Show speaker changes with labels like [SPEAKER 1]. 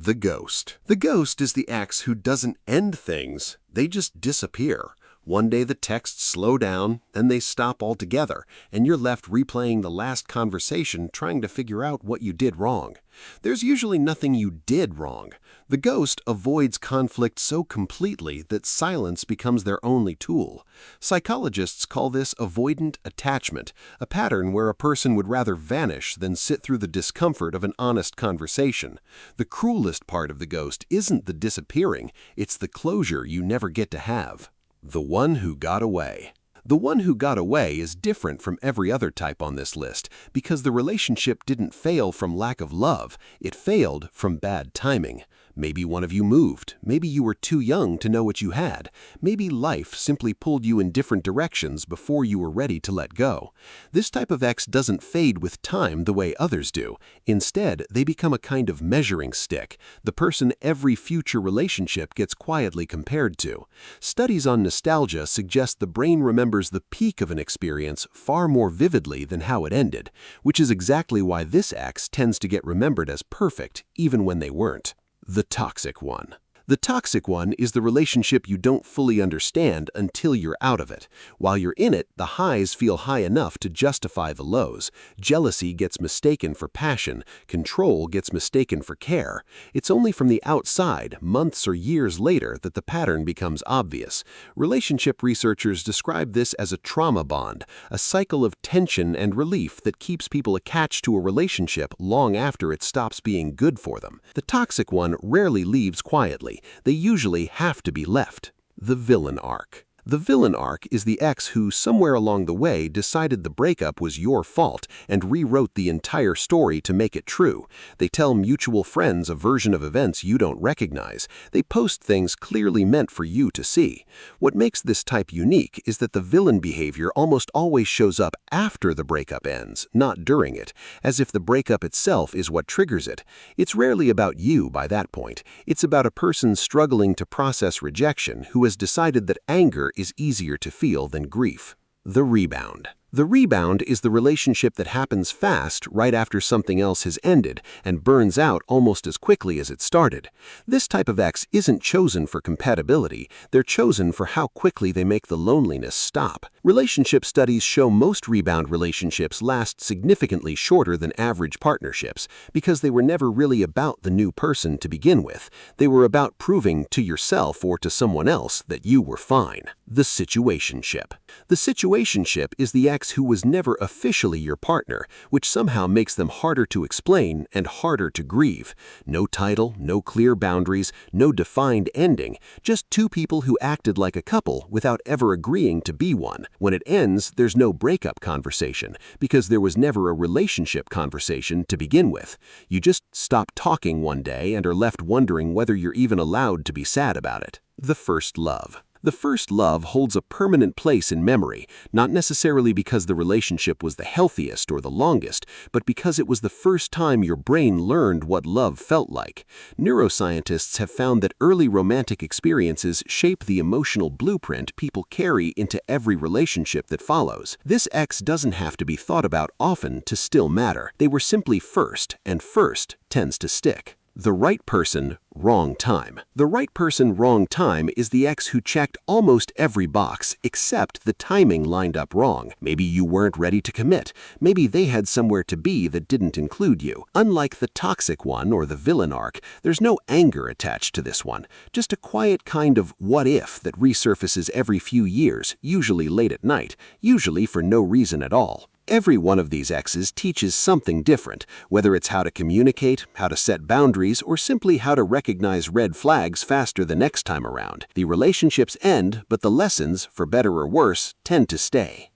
[SPEAKER 1] The ghost. The ghost is the ex who doesn't end things, they just disappear. One day the texts slow down, then they stop altogether, and you're left replaying the last conversation trying to figure out what you did wrong. There's usually nothing you did wrong. The ghost avoids conflict so completely that silence becomes their only tool. Psychologists call this avoidant attachment, a pattern where a person would rather vanish than sit through the discomfort of an honest conversation. The cruelest part of the ghost isn't the disappearing, it's the closure you never get to have. The one who got away. The one who got away is different from every other type on this list because the relationship didn't fail from lack of love, it failed from bad timing. Maybe one of you moved, maybe you were too young to know what you had, maybe life simply pulled you in different directions before you were ready to let go. This type of ex doesn't fade with time the way others do. Instead, they become a kind of measuring stick, the person every future relationship gets quietly compared to. Studies on nostalgia suggest the brain remembers the peak of an experience far more vividly than how it ended, which is exactly why this ex tends to get remembered as perfect, even when they weren't. The toxic one. The toxic one is the relationship you don't fully understand until you're out of it. While you're in it, the highs feel high enough to justify the lows. Jealousy gets mistaken for passion. Control gets mistaken for care. It's only from the outside, months or years later, that the pattern becomes obvious. Relationship researchers describe this as a trauma bond, a cycle of tension and relief that keeps people attached to a relationship long after it stops being good for them. The toxic one rarely leaves quietly. They usually have to be left. The villain arc. The villain arc is the ex who, somewhere along the way, decided the breakup was your fault and rewrote the entire story to make it true. They tell mutual friends a version of events you don't recognize. They post things clearly meant for you to see. What makes this type unique is that the villain behavior almost always shows up after the breakup ends, not during it, as if the breakup itself is what triggers it. It's rarely about you by that point. It's about a person struggling to process rejection who has decided that anger is easier to feel than grief. The rebound. The rebound is the relationship that happens fast right after something else has ended and burns out almost as quickly as it started. This type of ex isn't chosen for compatibility, they're chosen for how quickly they make the loneliness stop. Relationship studies show most rebound relationships last significantly shorter than average partnerships because they were never really about the new person to begin with. They were about proving to yourself or to someone else that you were fine. The situationship. The situationship is the ex who was never officially your partner, which somehow makes them harder to explain and harder to grieve. No title, no clear boundaries, no defined ending, just two people who acted like a couple without ever agreeing to be one. When it ends, there's no breakup conversation, because there was never a relationship conversation to begin with. You just stop talking one day and are left wondering whether you're even allowed to be sad about it. The first love. The first love holds a permanent place in memory, not necessarily because the relationship was the healthiest or the longest, but because it was the first time your brain learned what love felt like. Neuroscientists have found that early romantic experiences shape the emotional blueprint people carry into every relationship that follows. This ex doesn't have to be thought about often to still matter. They were simply first, and first tends to stick. The right person, wrong time. The right person, wrong time is the ex who checked almost every box except the timing lined up wrong. Maybe you weren't ready to commit. Maybe they had somewhere to be that didn't include you. Unlike the toxic one or the villain arc, there's no anger attached to this one. Just a quiet kind of what if that resurfaces every few years, usually late at night, usually for no reason at all. Every one of these exes teaches something different, whether it's how to communicate, how to set boundaries, or simply how to recognize red flags faster the next time around. The relationships end, but the lessons, for better or worse, tend to stay.